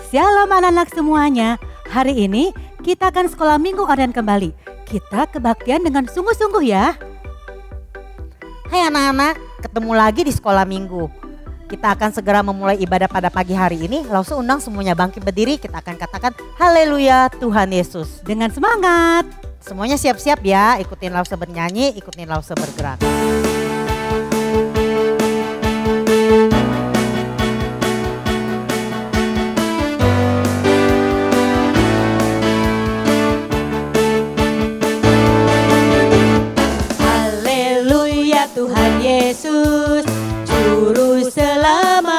Shalom anak-anak semuanya. Hari ini kita akan sekolah minggu online kembali. Kita kebaktian dengan sungguh-sungguh ya. Hai anak-anak, ketemu lagi di sekolah minggu. Kita akan segera memulai ibadah pada pagi hari ini. Langsung undang semuanya bangkit berdiri. Kita akan katakan haleluya Tuhan Yesus. Dengan semangat. Semuanya siap-siap ya. Ikutin Lause bernyanyi, ikutin Lause bergerak. Tuhan Yesus, Juru Selamat,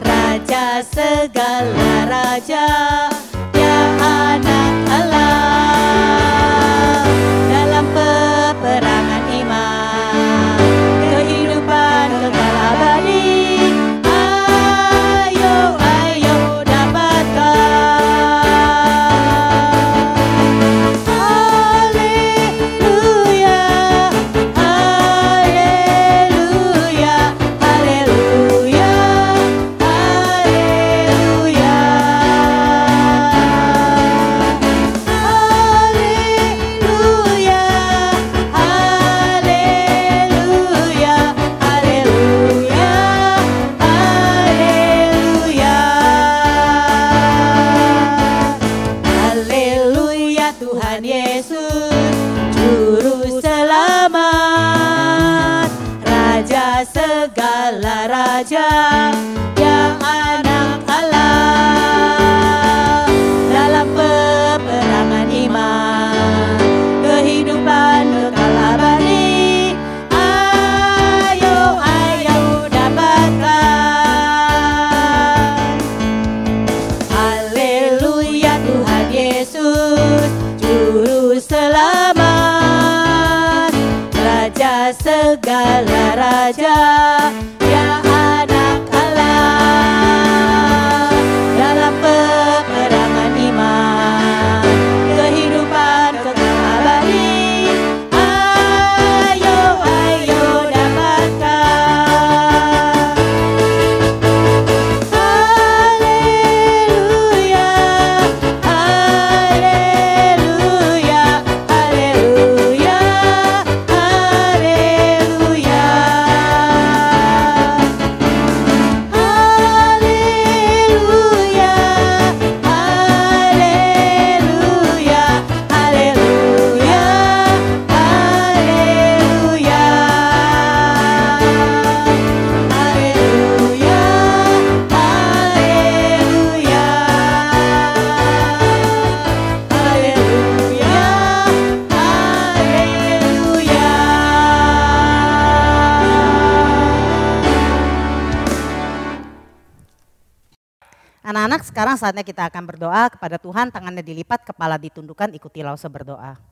Raja segala raja, ya anak Allah. Dalam peperangan iman, kehidupan kekal abadi, ayo, ayo dapatkan. Segala raja yang anak Allah. Dalam peperangan iman, kehidupan kekal abadi, ayo, ayo dapatkan. Haleluya Tuhan Yesus, Juru Selamat, Raja segala raja, ya anak Allah. Dalam peperangan iman, kehidupan kekal abadi, ayo, ayo dapatkan. Haleluya, haleluya, haleluya, haleluya. Anak-anak, sekarang saatnya kita akan berdoa kepada Tuhan, tangannya dilipat, kepala ditundukkan, ikuti Lause berdoa.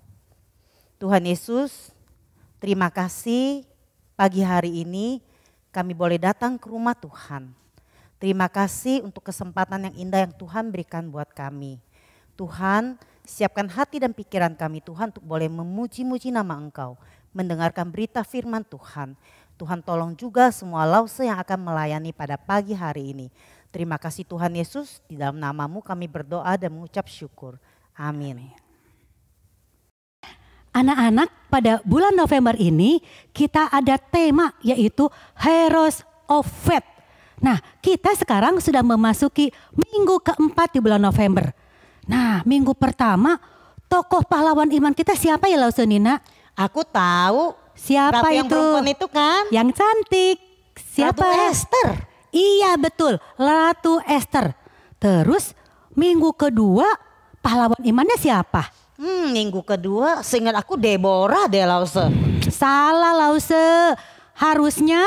Tuhan Yesus, terima kasih pagi hari ini kami boleh datang ke rumah Tuhan. Terima kasih untuk kesempatan yang indah yang Tuhan berikan buat kami. Tuhan, siapkan hati dan pikiran kami Tuhan untuk boleh memuji-muji nama Engkau, mendengarkan berita firman Tuhan. Tuhan tolong juga semua Lause yang akan melayani pada pagi hari ini. Terima kasih Tuhan Yesus, di dalam nama-Mu kami berdoa dan mengucap syukur. Amin. Anak-anak, pada bulan November ini kita ada tema yaitu Heroes of Faith. Nah, kita sekarang sudah memasuki minggu keempat di bulan November. Nah, minggu pertama tokoh pahlawan iman kita siapa ya Lause Nina? Aku tahu. Siapa Ratu yang itu? perempuan itu kan? Yang cantik. Siapa? Ratu Esther. Iya betul, Ratu Esther. Terus minggu kedua pahlawan imannya siapa? Minggu kedua seingat aku Deborah deh Lause. Salah Lause, harusnya.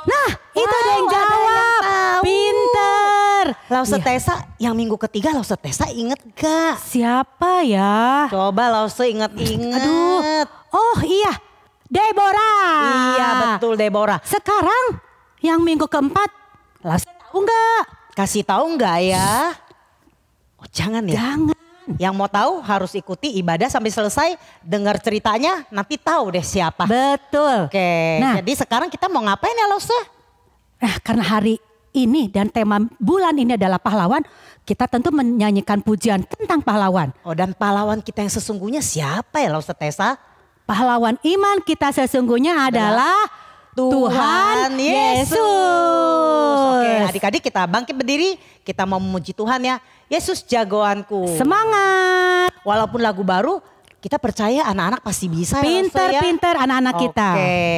Nah itu ada yang jawab, pinter. Lause Iya. Tessa yang minggu ketiga Lause Tessa inget gak? Siapa ya? Coba Lause inget-inget. Aduh, oh iya, Deborah. Iya betul Deborah. Sekarang yang minggu keempat, Lause tahu nggak? Kasih tahu nggak ya? Oh jangan ya. Jangan. Yang mau tahu harus ikuti ibadah sampai selesai. Dengar ceritanya nanti tahu deh siapa. Betul. Oke, Nah, jadi sekarang kita mau ngapain ya Lause? karena hari ini dan tema bulan ini adalah pahlawan, kita tentu menyanyikan pujian tentang pahlawan. Oh dan pahlawan kita yang sesungguhnya siapa ya Lause Tessa? Pahlawan iman kita sesungguhnya adalah Tuhan Yesus. Oke adik-adik kita bangkit berdiri. Kita mau memuji Tuhan ya. Yesus jagoanku. Semangat. Walaupun lagu baru kita percaya anak-anak pasti bisa. ya, Lause, ya. Pinter-pinter anak-anak kita. Oke.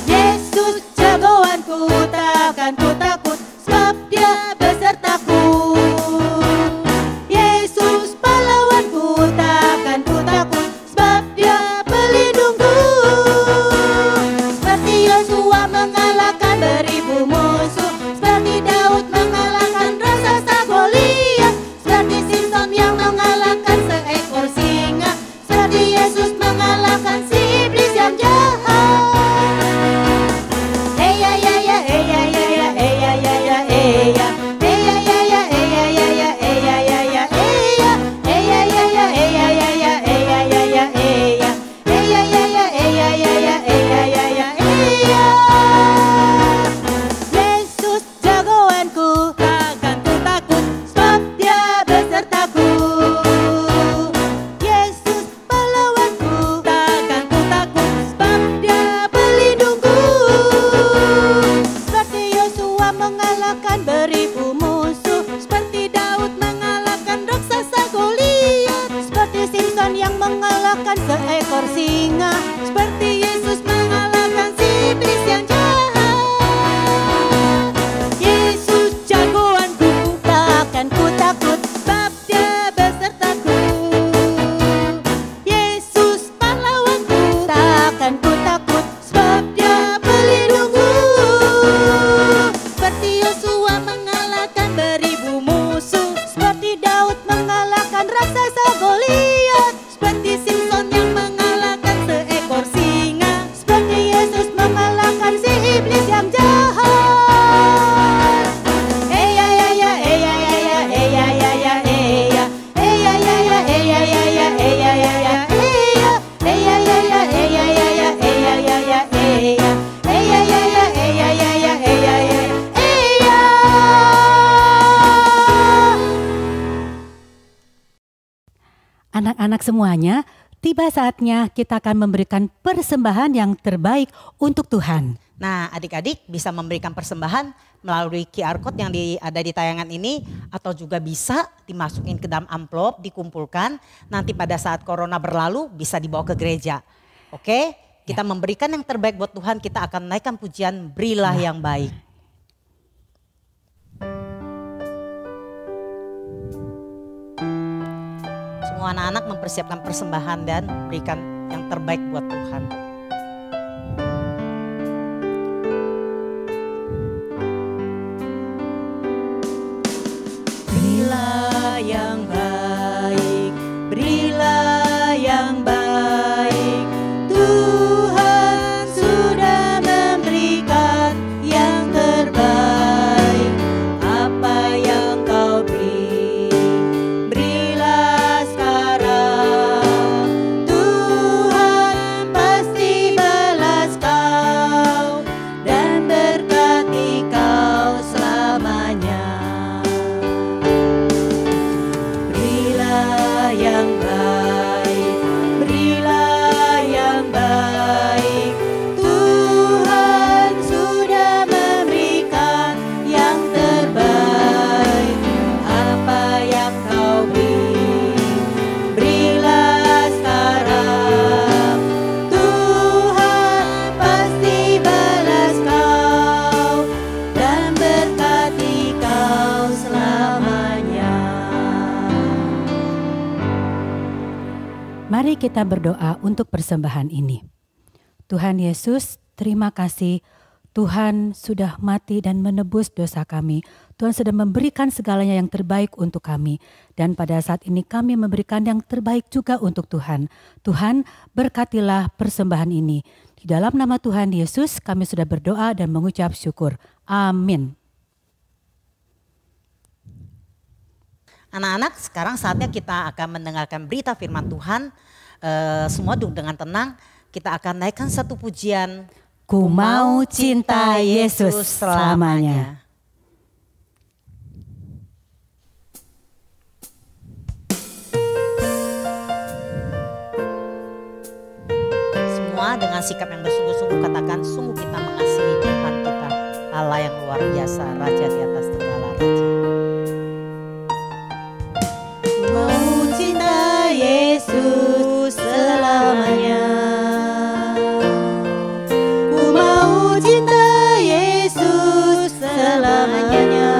Yesus jagoanku, takkan ku takut, sebab Dia besertaku. Yesus pahlawanku, takkan ku takut, sebab Dia pelindungku. Seperti Yosua mengalahkan beribu musuh, seperti Daud mengalahkan raksasa Goliat, seperti Simpson yang mengalahkan seekor singa, seperti Yesus mengalahkan si iblis yang jahat. Yesus jagoanku, takkan ku takut, sebab Dia besertaku. Yesus pahlawanku, takkan ku takut, sebab Dia pelindungku. Seperti Yosua mengalahkan beribu musuh, seperti Daud mengalahkan raksasa Goliat, seperti Simpson yang mengalahkan seekor singa, seperti Yesus mengalahkan si iblis yang jahat. Yesus jagoanku, takkan ku takut, sebab Dia besertaku. Yesus pahlawanku, takkan ku takut, sebab Dia pelindungku. Seperti Yosua mengalahkan beribu musuh, seperti Daud mengalahkan raksasa Goliat, seperti Simpson yang mengalahkan seekor singa, seperti Yesus mengalahkan si iblis yang jahat. Anak-anak semuanya, tiba saatnya kita akan memberikan persembahan yang terbaik untuk Tuhan. Nah adik-adik bisa memberikan persembahan melalui QR Code yang ada di tayangan ini. Atau juga bisa dimasukin ke dalam amplop, dikumpulkan. Nanti pada saat corona berlalu bisa dibawa ke gereja. Oke, kita memberikan yang terbaik buat Tuhan. Kita akan naikkan pujian Berilah yang Baik. Semua anak-anak mempersiapkan persembahan dan berikan yang terbaik buat Tuhan. Berilah yang baik, berilah yang baik. Tuhan sudah memberikan yang terbaik. Apa yang kau beri, berilah sekarang. Tuhan pasti Mari kita berdoa untuk persembahan ini. Tuhan Yesus, terima kasih. Tuhan sudah mati dan menebus dosa kami. Tuhan sudah memberikan segalanya yang terbaik untuk kami. Dan pada saat ini kami memberikan yang terbaik juga untuk Tuhan. Tuhan, berkatilah persembahan ini. Di dalam nama Tuhan Yesus kami sudah berdoa dan mengucap syukur. Amin. Anak-anak, sekarang saatnya kita akan mendengarkan berita firman Tuhan. Semua duduk dengan tenang. Kita akan naikkan satu pujian. Ku mau cinta Yesus selamanya. Semua dengan sikap yang bersungguh-sungguh katakan, sungguh kita mengasihi Tuhan kita, Allah yang luar biasa, Raja di atas segala raja. Ku mau cinta Yesus selamanya. Ku mau cinta Yesus selamanya.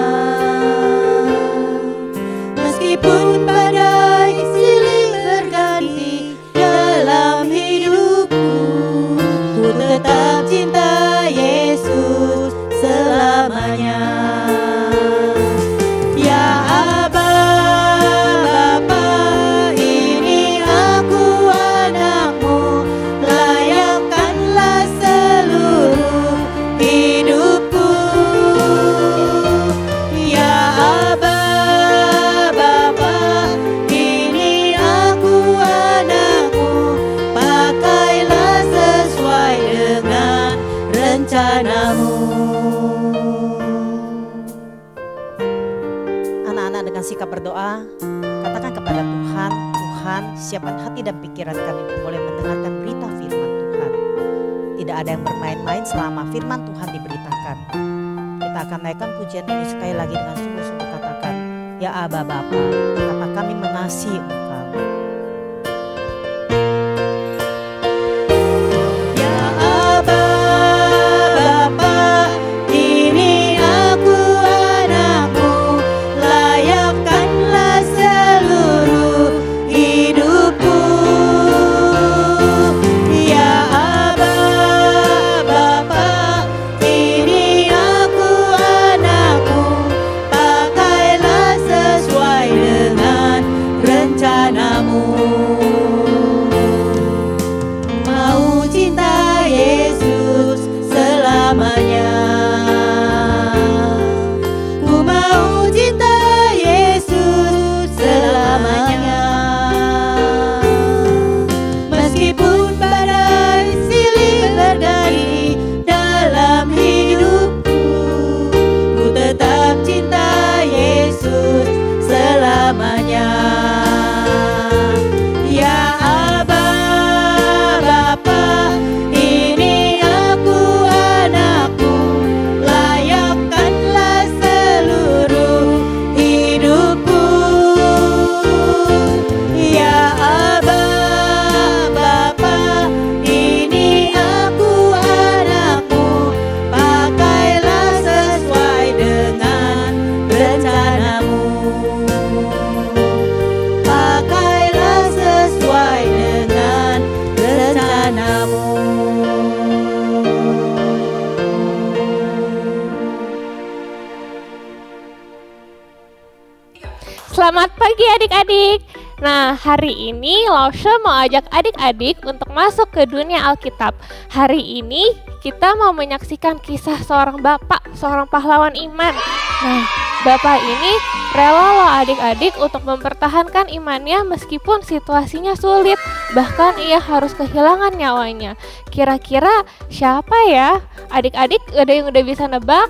Meskipun badai silih berganti dalam hidupku, ku tetap cinta Yesus selamanya. Ya Aba, Bapa, ini aku anakmu, layakkanlah seluruh hidupku. Ya Aba, Bapa, ini aku anakmu, pakailah sesuai dengan rencanamu. Anak-anak dengan sikap berdoa, katakan kepada Tuhan, Tuhan siapkan hati dan pikiran kami untuk boleh mendengarkan berita firman Tuhan. Tidak ada yang bermain-main selama firman Tuhan diberitakan. Kita akan naikkan pujian ini sekali lagi dengan sungguh-sungguh katakan, Ya Aba Bapa, betapa kami mengasihi Engkau. Ya Aba, Bapa, ini aku anakmu, layakkanlah seluruh hidupku. Ya Aba, Bapa, ini aku anakmu, pakailah sesuai dengan rencanamu. Mau cinta Yesus selamanya. Ku mau cinta Yesus selamanya. Meskipun badai silih berganti dalam hidupku, ku tetap cinta Yesus selamanya. Ya Aba, Bapa, ini aku anakmu, layakkanlah seluruh hidupku. Ya Aba, Bapa, ini aku anakmu, pakailah sesuai dengan rencanamu. Pakailah sesuai dengan rencanamu. Selamat pagi adik-adik. Nah, hari ini Lausha mau ajak adik-adik untuk masuk ke dunia Alkitab. Hari ini kita mau menyaksikan kisah seorang bapak, seorang pahlawan iman. Nah, bapak ini rela loh adik-adik untuk mempertahankan imannya meskipun situasinya sulit. Bahkan ia harus kehilangan nyawanya. Kira-kira siapa ya? Adik-adik ada yang udah bisa nebak?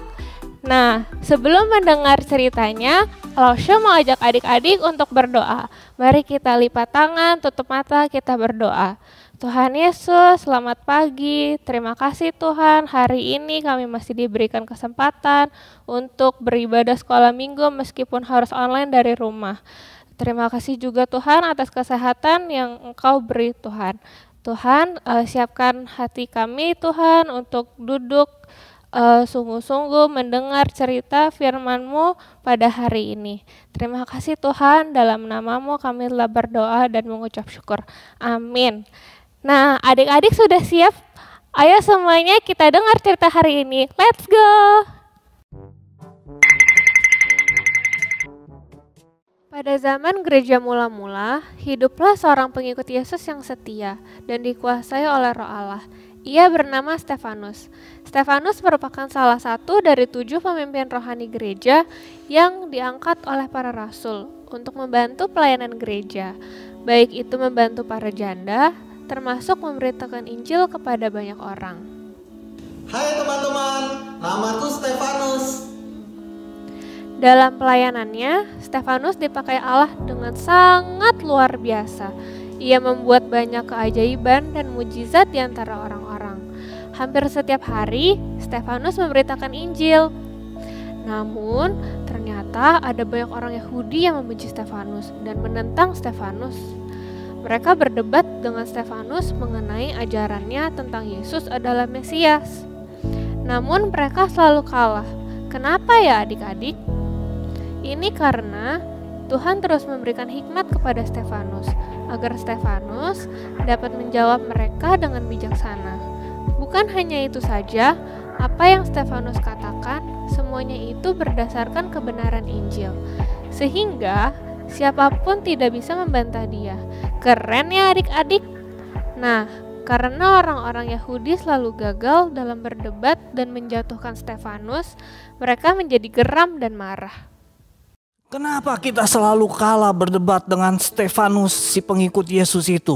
Nah, sebelum mendengar ceritanya, Lausha mau ajak adik-adik untuk berdoa. Mari kita lipat tangan, tutup mata, kita berdoa. Tuhan Yesus, selamat pagi. Terima kasih Tuhan, hari ini kami masih diberikan kesempatan untuk beribadah sekolah minggu meskipun harus online dari rumah. Terima kasih juga Tuhan atas kesehatan yang Engkau beri Tuhan. Tuhan, siapkan hati kami Tuhan untuk duduk sungguh-sungguh mendengar cerita firman-Mu pada hari ini. Terima kasih Tuhan, dalam nama-Mu kami telah berdoa dan mengucap syukur. Amin. Nah, adik-adik sudah siap? Ayo semuanya kita dengar cerita hari ini. Let's go! Pada zaman gereja mula-mula, hiduplah seorang pengikut Yesus yang setia dan dikuasai oleh Roh Allah. Ia bernama Stefanus. Stefanus merupakan salah satu dari 7 pemimpin rohani gereja yang diangkat oleh para rasul untuk membantu pelayanan gereja, baik itu membantu para janda, termasuk memberitakan Injil kepada banyak orang. Hai teman-teman, namaku Stefanus. Dalam pelayanannya, Stefanus dipakai Allah dengan sangat luar biasa. Ia membuat banyak keajaiban dan mujizat di antara orang-orang. Hampir setiap hari, Stefanus memberitakan Injil. Namun, ternyata ada banyak orang Yahudi yang membenci Stefanus dan menentang Stefanus. Mereka berdebat dengan Stefanus mengenai ajarannya tentang Yesus adalah Mesias. Namun, mereka selalu kalah. Kenapa ya adik-adik? Ini karena Tuhan terus memberikan hikmat kepada Stefanus, agar Stefanus dapat menjawab mereka dengan bijaksana. Bukan hanya itu saja, apa yang Stefanus katakan, semuanya itu berdasarkan kebenaran Injil. Sehingga siapapun tidak bisa membantah dia. Keren ya adik-adik? Nah, karena orang-orang Yahudi selalu gagal dalam berdebat dan menjatuhkan Stefanus, mereka menjadi geram dan marah. Kenapa kita selalu kalah berdebat dengan Stefanus si pengikut Yesus itu?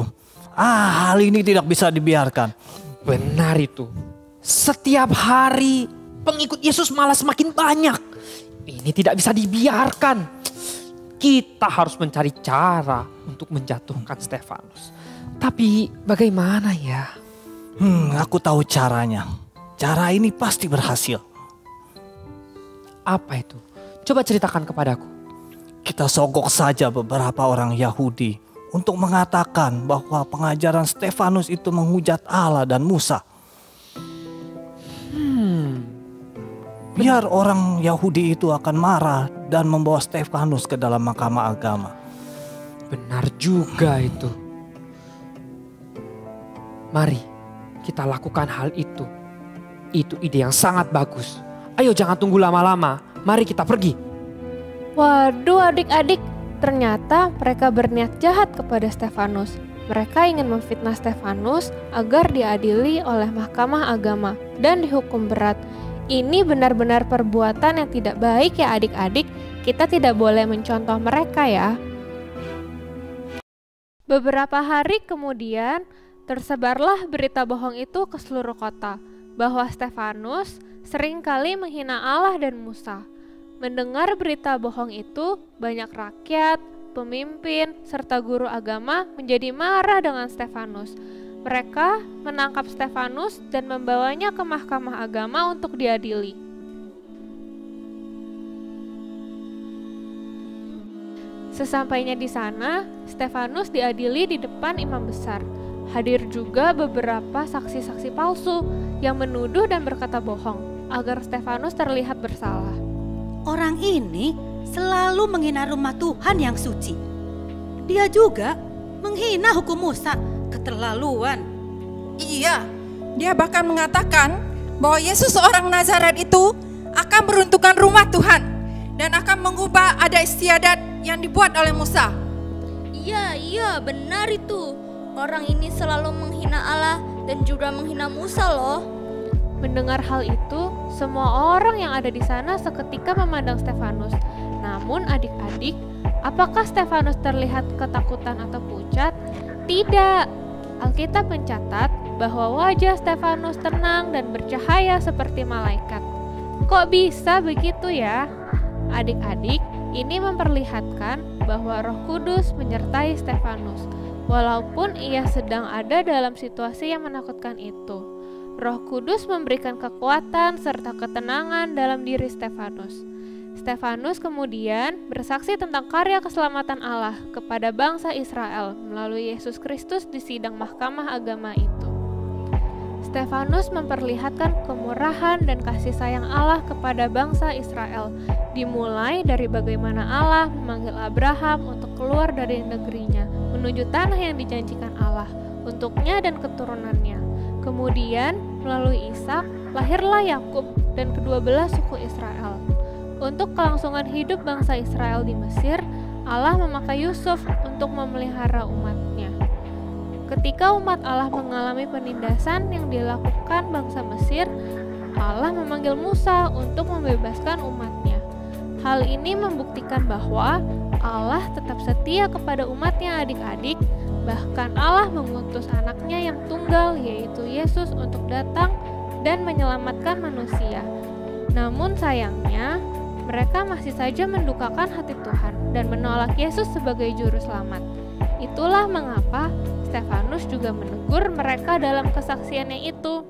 Hal ini tidak bisa dibiarkan. Benar itu. Setiap hari pengikut Yesus malah semakin banyak. Ini tidak bisa dibiarkan. Kita harus mencari cara untuk menjatuhkan Stefanus. Tapi bagaimana ya? Aku tahu caranya. Cara ini pasti berhasil. Apa itu? Coba ceritakan kepadaku. Kita sogok saja beberapa orang Yahudi untuk mengatakan bahwa pengajaran Stefanus itu menghujat Allah dan Musa. Biar orang Yahudi itu akan marah dan membawa Stefanus ke dalam mahkamah agama. Benar juga itu. Mari kita lakukan hal itu. Itu ide yang sangat bagus. Ayo jangan tunggu lama-lama. Mari kita pergi. Waduh adik-adik, ternyata mereka berniat jahat kepada Stefanus. Mereka ingin memfitnah Stefanus agar diadili oleh mahkamah agama dan dihukum berat. Ini benar-benar perbuatan yang tidak baik ya adik-adik. Kita tidak boleh mencontoh mereka ya. Beberapa hari kemudian, tersebarlah berita bohong itu ke seluruh kota bahwa Stefanus seringkali menghina Allah dan Musa. Mendengar berita bohong itu, banyak rakyat, pemimpin, serta guru agama menjadi marah dengan Stefanus. Mereka menangkap Stefanus dan membawanya ke mahkamah agama untuk diadili. Sesampainya di sana, Stefanus diadili di depan imam besar. Hadir juga beberapa saksi-saksi palsu yang menuduh dan berkata bohong agar Stefanus terlihat bersalah. Orang ini selalu menghina rumah Tuhan yang suci. Dia juga menghina hukum Musa, keterlaluan. Iya, dia bahkan mengatakan bahwa Yesus seorang Nazaret itu akan meruntuhkan rumah Tuhan dan akan mengubah adat istiadat yang dibuat oleh Musa. Iya, benar itu. Orang ini selalu menghina Allah dan juga menghina Musa loh. Mendengar hal itu, semua orang yang ada di sana seketika memandang Stefanus. Namun adik-adik, apakah Stefanus terlihat ketakutan atau pucat? Tidak. Alkitab mencatat bahwa wajah Stefanus tenang dan bercahaya seperti malaikat. Kok bisa begitu ya? Adik-adik, ini memperlihatkan bahwa Roh Kudus menyertai Stefanus, walaupun ia sedang ada dalam situasi yang menakutkan itu. Roh Kudus memberikan kekuatan serta ketenangan dalam diri Stefanus. Stefanus kemudian bersaksi tentang karya keselamatan Allah kepada bangsa Israel melalui Yesus Kristus di sidang mahkamah agama itu. Stefanus memperlihatkan kemurahan dan kasih sayang Allah kepada bangsa Israel, dimulai dari bagaimana Allah memanggil Abraham untuk keluar dari negerinya, menuju tanah yang dijanjikan Allah untuknya dan keturunannya. Kemudian melalui Ishak lahirlah Yakub dan kedua belah suku Israel. Untuk kelangsungan hidup bangsa Israel di Mesir, Allah memakai Yusuf untuk memelihara umatnya. Ketika umat Allah mengalami penindasan yang dilakukan bangsa Mesir, Allah memanggil Musa untuk membebaskan umatnya. Hal ini membuktikan bahwa Allah tetap setia kepada umatnya adik-adik, bahkan Allah mengutus anaknya yang tunggal yaitu Yesus untuk datang dan menyelamatkan manusia. Namun sayangnya, mereka masih saja mendukakan hati Tuhan dan menolak Yesus sebagai juru selamat. Itulah mengapa Stefanus juga menegur mereka dalam kesaksiannya itu.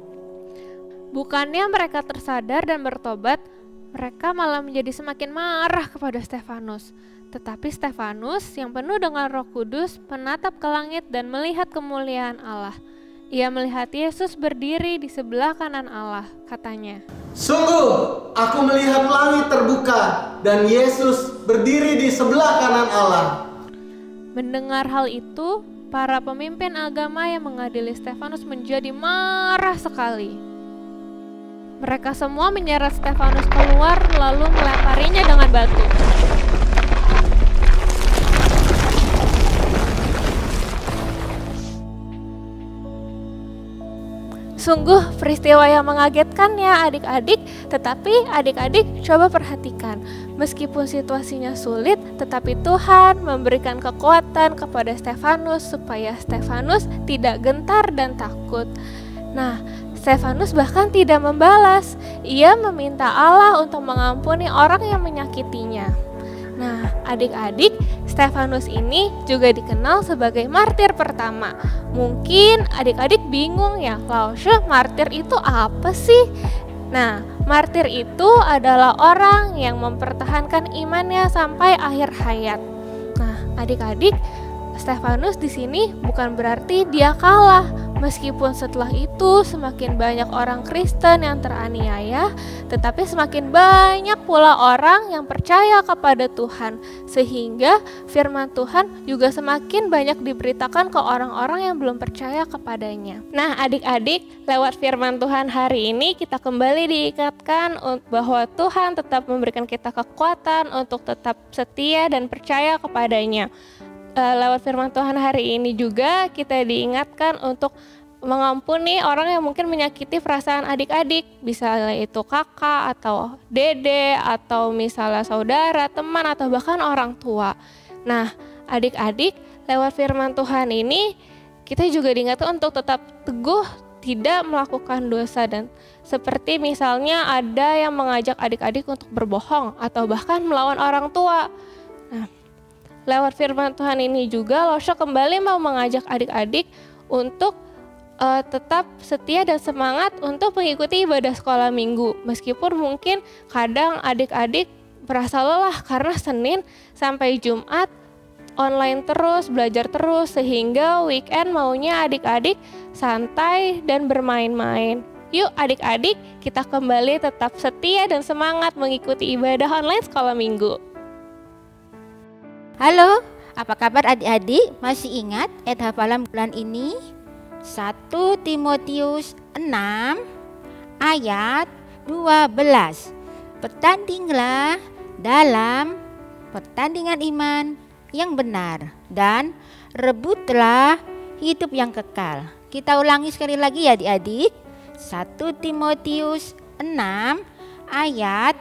Bukannya mereka tersadar dan bertobat, mereka malah menjadi semakin marah kepada Stefanus. Tetapi Stefanus yang penuh dengan Roh Kudus menatap ke langit dan melihat kemuliaan Allah. Ia melihat Yesus berdiri di sebelah kanan Allah, katanya, Sungguh, aku melihat langit terbuka dan Yesus berdiri di sebelah kanan Allah. Mendengar hal itu, para pemimpin agama yang mengadili Stefanus menjadi marah sekali. Mereka semua menyeret Stefanus keluar lalu melemparinya dengan batu. Sungguh peristiwa yang mengagetkan ya adik-adik, tetapi adik-adik coba perhatikan. Meskipun situasinya sulit, tetapi Tuhan memberikan kekuatan kepada Stefanus supaya Stefanus tidak gentar dan takut. Nah, Stefanus bahkan tidak membalas. Ia meminta Allah untuk mengampuni orang yang menyakitinya. Nah, adik-adik, Stefanus ini juga dikenal sebagai martir pertama. Mungkin adik-adik bingung ya, Lausche, martir itu apa sih? Nah, martir itu adalah orang yang mempertahankan imannya sampai akhir hayat. Nah, adik-adik, Stefanus di sini bukan berarti dia kalah. Meskipun setelah itu semakin banyak orang Kristen yang teraniaya, tetapi semakin banyak pula orang yang percaya kepada Tuhan, sehingga firman Tuhan juga semakin banyak diberitakan ke orang-orang yang belum percaya kepadanya. Nah, adik-adik, lewat firman Tuhan hari ini kita kembali diingatkan bahwa Tuhan tetap memberikan kita kekuatan untuk tetap setia dan percaya kepadanya. Lewat firman Tuhan hari ini juga kita diingatkan untuk mengampuni orang yang mungkin menyakiti perasaan adik-adik, misalnya itu kakak atau dede atau misalnya saudara, teman atau bahkan orang tua. Nah, adik-adik, lewat firman Tuhan ini kita juga diingatkan untuk tetap teguh tidak melakukan dosa, dan seperti misalnya ada yang mengajak adik-adik untuk berbohong atau bahkan melawan orang tua. Nah, lewat firman Tuhan ini juga Lausche kembali mau mengajak adik-adik untuk tetap setia dan semangat untuk mengikuti ibadah sekolah minggu. Meskipun mungkin kadang adik-adik merasa lelah karena Senin sampai Jumat online terus, belajar terus, sehingga weekend maunya adik-adik santai dan bermain-main. Yuk adik-adik, kita kembali tetap setia dan semangat mengikuti ibadah online sekolah minggu. Halo, apa kabar adik-adik? Masih ingat ayat hafalan bulan ini? 1 Timotius 6 ayat 12. Bertandinglah dalam pertandingan iman yang benar dan rebutlah hidup yang kekal. Kita ulangi sekali lagi ya adik-adik. 1 Timotius 6 ayat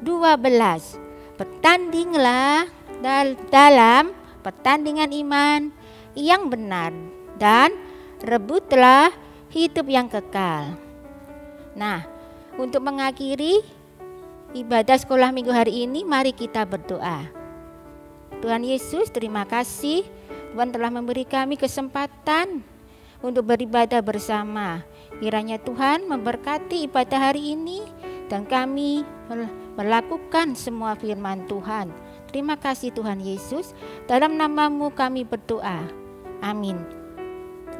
12. Bertandinglah dalam pertandingan iman yang benar dan rebutlah hidup yang kekal. Nah, untuk mengakhiri ibadah sekolah minggu hari ini, mari kita berdoa. Tuhan Yesus, terima kasih Tuhan telah memberi kami kesempatan untuk beribadah bersama. Kiranya Tuhan memberkati ibadah hari ini dan kami melakukan semua firman Tuhan. Terima kasih Tuhan Yesus, dalam nama-Mu kami berdoa. Amin.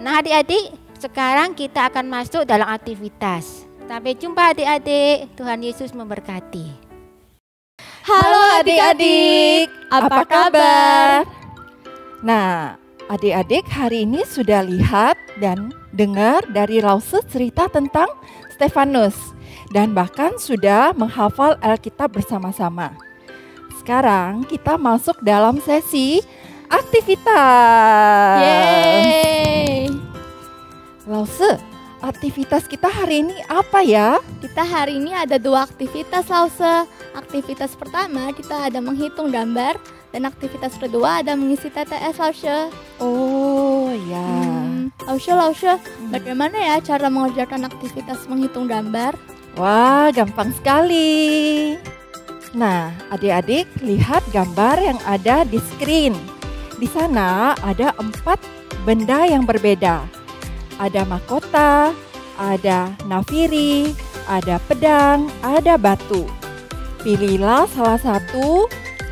Nah adik-adik, Sekarang kita akan masuk dalam aktivitas. Sampai jumpa adik-adik. Tuhan Yesus memberkati. Halo adik-adik, apa kabar? Nah, adik-adik hari ini sudah lihat dan dengar dari Lause cerita tentang Stefanus. Dan bahkan sudah menghafal Alkitab bersama-sama. Sekarang kita masuk dalam sesi aktivitas. Yeay. Lause, aktivitas kita hari ini apa ya? Kita hari ini ada 2 aktivitas, Lause. Aktivitas pertama kita ada menghitung gambar dan aktivitas kedua ada mengisi TTS, Lause. Oh ya. Lause, bagaimana ya cara mengerjakan aktivitas menghitung gambar? Wah, gampang sekali. Nah, adik-adik lihat gambar yang ada di screen. Di sana ada 4 benda yang berbeda. Ada mahkota, ada nafiri, ada pedang, ada batu. Pilihlah salah satu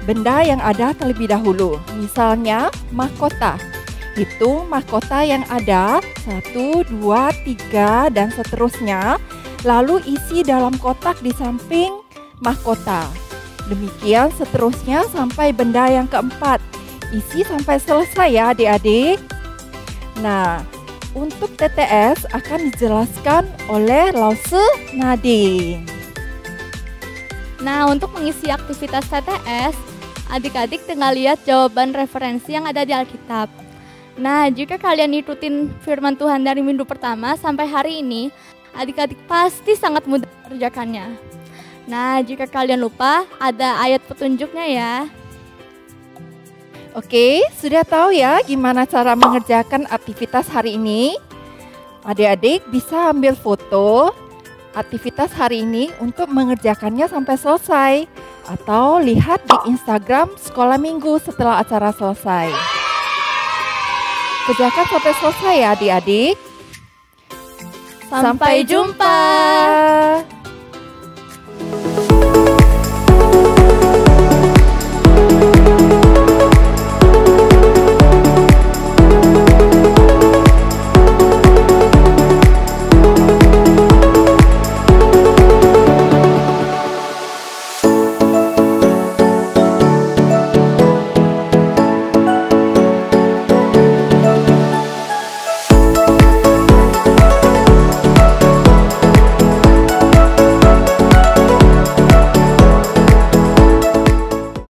benda yang ada terlebih dahulu. Misalnya mahkota. Hitung mahkota yang ada 1, 2, 3 dan seterusnya. Lalu isi dalam kotak di samping mahkota. Demikian seterusnya sampai benda yang keempat. Isi sampai selesai ya adik-adik. Nah, untuk TTS akan dijelaskan oleh Lause Nadine. Nah, untuk mengisi aktivitas TTS, adik-adik tinggal lihat jawaban referensi yang ada di Alkitab. Nah, jika kalian ikutin firman Tuhan dari minggu pertama sampai hari ini, adik-adik pasti sangat mudah mengerjakannya. Nah, jika kalian lupa, ada ayat petunjuknya ya. Oke, sudah tahu ya gimana cara mengerjakan aktivitas hari ini? Adik-adik bisa ambil foto aktivitas hari ini untuk mengerjakannya sampai selesai. Atau lihat di Instagram Sekolah Minggu setelah acara selesai. Kerjakan sampai selesai ya adik-adik. Sampai jumpa.